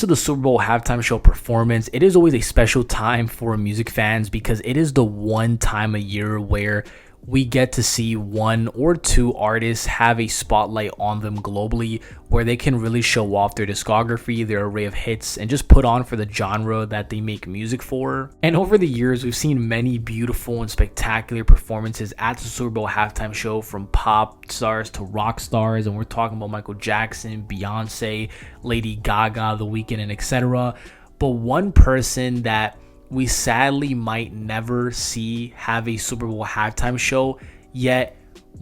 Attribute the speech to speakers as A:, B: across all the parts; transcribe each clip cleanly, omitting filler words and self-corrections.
A: To the Super Bowl halftime show performance, it is always a special time for music fans because it is the one time a year where we get to see one or two artists have a spotlight on them globally, where they can really show off their discography, their array of hits, and just put on for the genre that they make music for. And over the years, we've seen many beautiful and spectacular performances at the Super Bowl halftime show, from pop stars to rock stars, and we're talking about Michael Jackson, Beyonce, Lady Gaga, The Weeknd, and etc. But one person that we sadly might never see have a Super Bowl halftime show, yet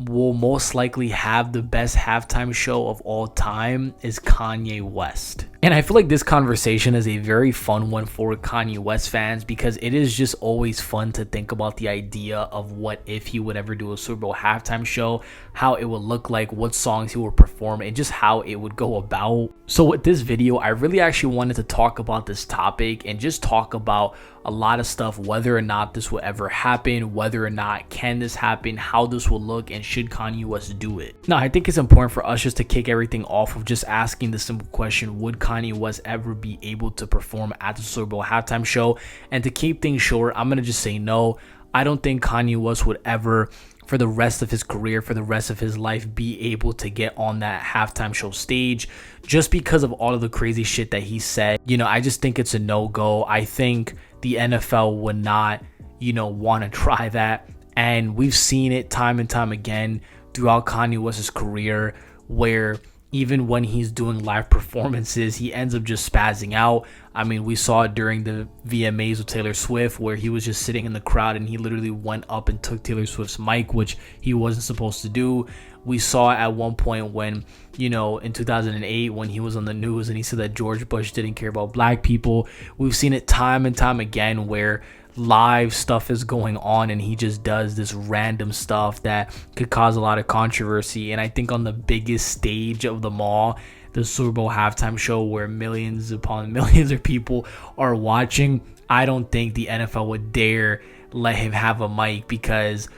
A: will most likely have the best halftime show of all time, is Kanye West. And I feel like this conversation is a very fun one for Kanye West fans, because it is just always fun to think about the idea of what if he would ever do a Super Bowl halftime show, how it would look like, what songs he would perform, and just how it would go about. So with this video, I really actually wanted to talk about this topic and just talk about a lot of stuff, whether or not this will ever happen, whether or not can this happen, how this will look, and should Kanye West do it. Now, I think it's important for us just to kick everything off of just asking the simple question: would Kanye West ever be able to perform at the Super Bowl halftime show? And to keep things short, I'm gonna just say no. I don't think Kanye West would ever, for the rest of his career, for the rest of his life, be able to get on that halftime show stage, just because of all of the crazy shit that he said. I just think it's a no-go. I think the NFL would not, want to try that. And we've seen it time and time again throughout Kanye West's career, where even when he's doing live performances, he ends up just spazzing out. I mean, we saw it during the VMAs with Taylor Swift, where he was just sitting in the crowd and he literally went up and took Taylor Swift's mic, which he wasn't supposed to do. We saw at one point when, in 2008, when he was on the news and he said that George Bush didn't care about black people. We've seen it time and time again where live stuff is going on and he just does this random stuff that could cause a lot of controversy. And I think on the biggest stage of them all, the Super Bowl halftime show, where millions upon millions of people are watching, I don't think the NFL would dare let him have a mic, because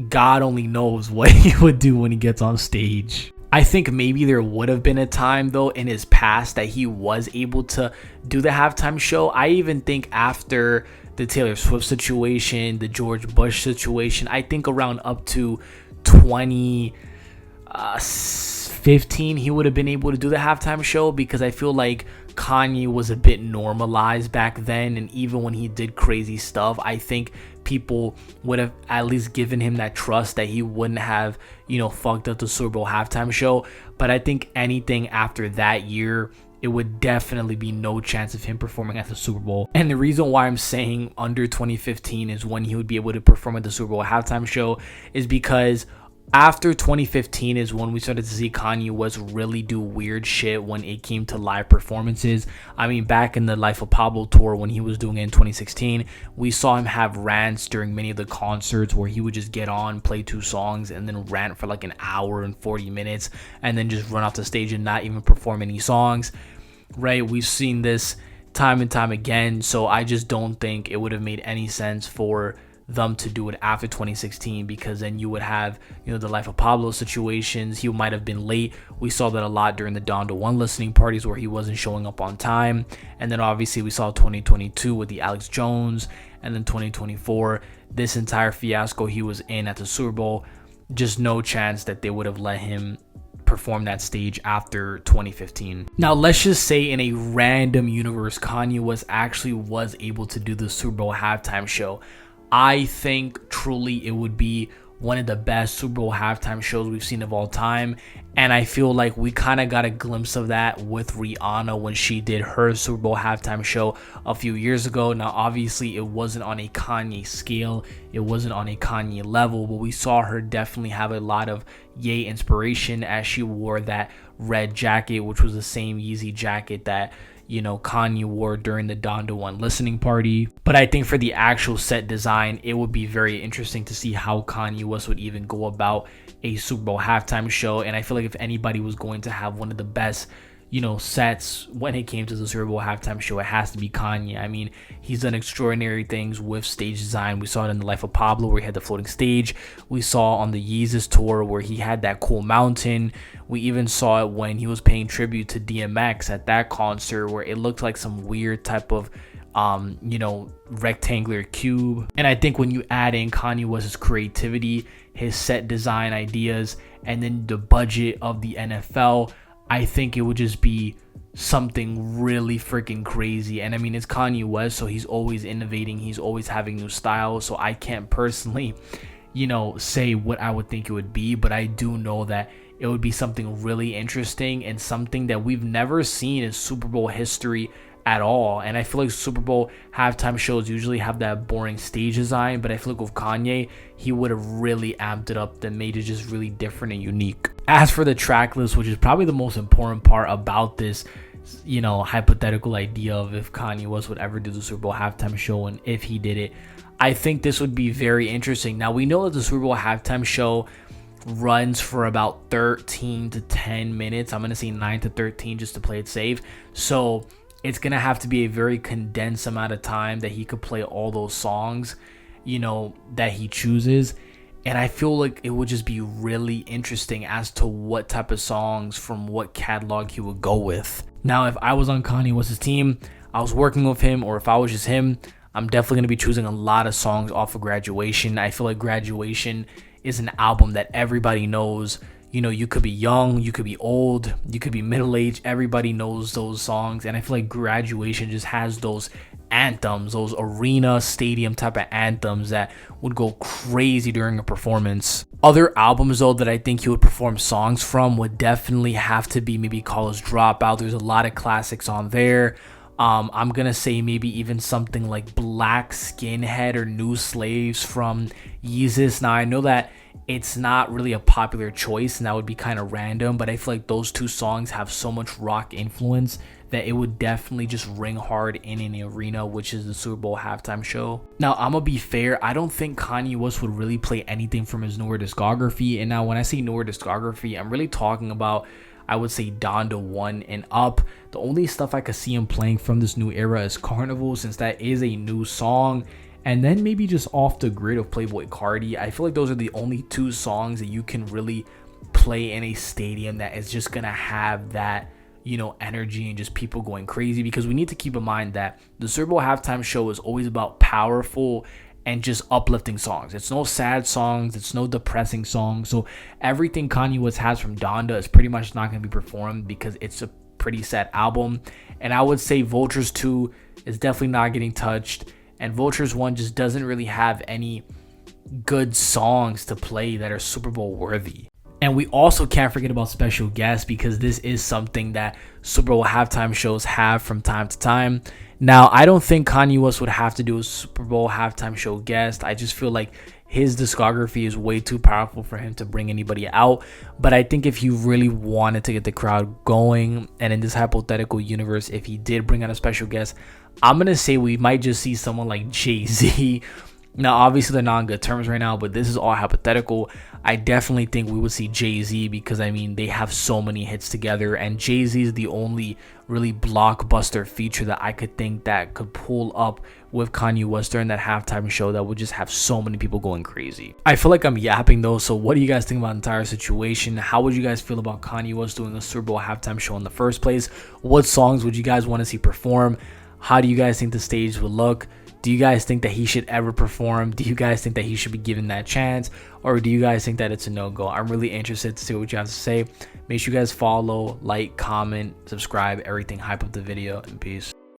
A: God only knows what he would do when he gets on stage. I think maybe there would have been a time, though, in his past that he was able to do the halftime show. I even think after the Taylor Swift situation, the George Bush situation, I think around up to 2015, he would have been able to do the halftime show, because I feel like Kanye was a bit normalized back then. And even when he did crazy stuff, I think people would have at least given him that trust that he wouldn't have, fucked up the Super Bowl halftime show. But I think anything after that year, it would definitely be no chance of him performing at the Super Bowl. And the reason why I'm saying under 2015 is when he would be able to perform at the Super Bowl halftime show is because after 2015 is when we started to see Kanye West really do weird shit when it came to live performances. I mean, back in the Life of Pablo tour, when he was doing it in 2016, we saw him have rants during many of the concerts where he would just get on, play two songs, and then rant for like an hour and 40 minutes, and then just run off the stage and not even perform any songs, right? We've seen this time and time again, so I just don't think it would have made any sense for them to do it after 2016, because then you would have, the Life of Pablo situations. He might have been late. We saw that a lot during the Donda 1 listening parties where he wasn't showing up on time. And then obviously we saw 2022 with the Alex Jones, and then 2024, this entire fiasco he was in at the Super Bowl. Just no chance that they would have let him perform that stage after 2015. Now, let's just say in a random universe, Kanye West actually was able to do the Super Bowl halftime show. I think truly it would be one of the best Super Bowl halftime shows we've seen of all time. And I feel like we kind of got a glimpse of that with Rihanna when she did her Super Bowl halftime show a few years ago. Now, obviously, it wasn't on a Kanye scale. It wasn't on a Kanye level, but we saw her definitely have a lot of Ye inspiration as she wore that red jacket, which was the same Yeezy jacket that Kanye wore during the Donda 1 listening party. But I think for the actual set design, it would be very interesting to see how Kanye West would even go about a Super Bowl halftime show. And I feel like if anybody was going to have one of the best, sets when it came to the Super Bowl halftime show, it has to be Kanye. I mean, he's done extraordinary things with stage design. We saw it in The Life of Pablo where he had the floating stage. We saw on the Yeezus tour where he had that cool mountain. We even saw it when he was paying tribute to DMX at that concert where it looked like some weird type of rectangular cube. And I think when you add in Kanye West's creativity, his set design ideas, and then the budget of the NFL, I think it would just be something really freaking crazy. And I mean, it's Kanye West, so he's always innovating, he's always having new styles, so I can't personally say what I would think it would be, but I do know that it would be something really interesting and something that we've never seen in Super Bowl history at all. And I feel like Super Bowl halftime shows usually have that boring stage design, but I feel like with Kanye, he would have really amped it up and made it just really different and unique. As for the track list, which is probably the most important part about this hypothetical idea of if Kanye West would ever do the Super Bowl halftime show, and if he did it, I think this would be very interesting. Now, we know that the Super Bowl halftime show runs for about 13 to 10 minutes. I'm going to say 9 to 13 just to play it safe. So it's going to have to be a very condensed amount of time that he could play all those songs, that he chooses. And I feel like it would just be really interesting as to what type of songs from what catalog he would go with. Now, if I was on Kanye West's team, I was working with him, or if I was just him, I'm definitely going to be choosing a lot of songs off of Graduation. I feel like Graduation is an album that everybody knows. You could be young, you could be old, you could be middle-aged. Everybody knows those songs. And I feel like Graduation just has those anthems, those arena stadium type of anthems that would go crazy during a performance. Other albums though that I think he would perform songs from would definitely have to be maybe College Dropout. There's a lot of classics on there. I'm gonna say maybe even something like Black Skinhead or New Slaves from Yeezus. Now I know that it's not really a popular choice and that would be kind of random, but I feel like those two songs have so much rock influence that it would definitely just ring hard in an arena, which is the Super Bowl halftime show. Now, I'm gonna be fair, I don't think Kanye West would really play anything from his newer discography. And now when I say newer discography, I'm really talking about, I would say, Donda 1 and up. The only stuff I could see him playing from this new era is Carnival, since that is a new song. And then maybe just Off the Grid of Playboi Carti. I feel like those are the only two songs that you can really play in a stadium that is just gonna have that, energy and just people going crazy. Because we need to keep in mind that the Super Bowl halftime show is always about powerful and just uplifting songs. It's no sad songs, it's no depressing songs. So everything Kanye West has from Donda is pretty much not going to be performed because it's a pretty sad album. And I would say Vultures 2 is definitely not getting touched, and Vultures 1 just doesn't really have any good songs to play that are Super Bowl worthy. And we also can't forget about special guests, because this is something that Super Bowl halftime shows have from time to time. Now, I don't think Kanye West would have to do a Super Bowl halftime show guest. I just feel like his discography is way too powerful for him to bring anybody out. But I think if you really wanted to get the crowd going, and in this hypothetical universe, if he did bring out a special guest, I'm going to say we might just see someone like Jay-Z. Now, obviously, they're not on good terms right now, but this is all hypothetical. I definitely think we would see Jay-Z, because, I mean, they have so many hits together, and Jay-Z is the only really blockbuster feature that I could think that could pull up with Kanye West during that halftime show that would just have so many people going crazy. I feel like I'm yapping though, so what do you guys think about the entire situation? How would you guys feel about Kanye West doing a Super Bowl halftime show in the first place? What songs would you guys want to see perform? How do you guys think the stage would look? Do you guys think that he should ever perform? Do you guys think that he should be given that chance? Or do you guys think that it's a no-go? I'm really interested to see what you have to say. Make sure you guys follow, like, comment, subscribe, everything. Hype up the video, and peace.